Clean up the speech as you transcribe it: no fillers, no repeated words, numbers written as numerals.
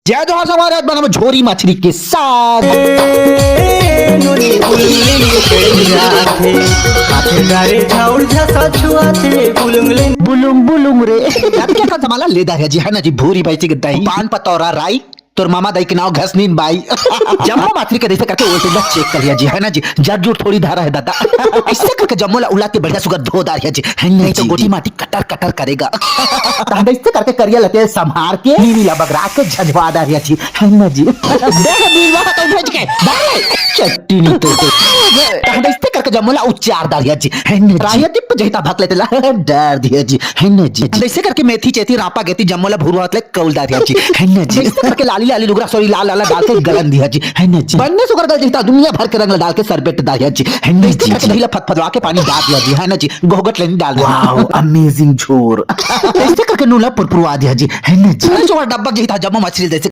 जय जोहार सवार आज बनाम झोरी मछली के साथ बुलुंग बुलुंग रे यार क्या खाता मला ले दाया जी है ना जी भूरी बाई ची दही पान पतौरा राई तोर मामा दाई के नाव घसनीन बाई जम्मो माथरी के देखे करके उल्टे ना चेक कर लिया जी है ना जी जट जुट थोड़ी धारा है दादा ऐसे करके जम्मो ला उलाते बढ़िया सुगर धो दारिया जी है नहीं तो गोटी माटी कटर कटर करेगा तांडे इससे करके करिया लते संभार के नीला बगरा के झजवा दारिया जी है ना जी देख बीरवा तो भेज के बाय चट्टी नहीं तो तांडे इससे करके जम्मो ला उच्चार दारिया जी है ना राया टिप जहिता भाग लेते ला डर दिया जी है ना जी ऐसे करके मेथी चेती रापा गेती जम्मो ला भुरवातले कौल दारिया जी है ना जी ऐसे करके लाली लाली लुगरा सॉरी लाल लाल डाल के गलन दिया जी है ना जी बनने सुगर गल जीता दुनिया भर के रंग डाल के सरबेट दारिया जी है ना जी दही ला फटफटवा के पानी डाल दिया जी है ना जी गोगट लेनी डाल दिया वाओ अमेजिंग झोर ऐसे करके नूला पुरपुरवा दिया जी है ना जी छोटा डब्बा जीता जम्मो मछली जैसे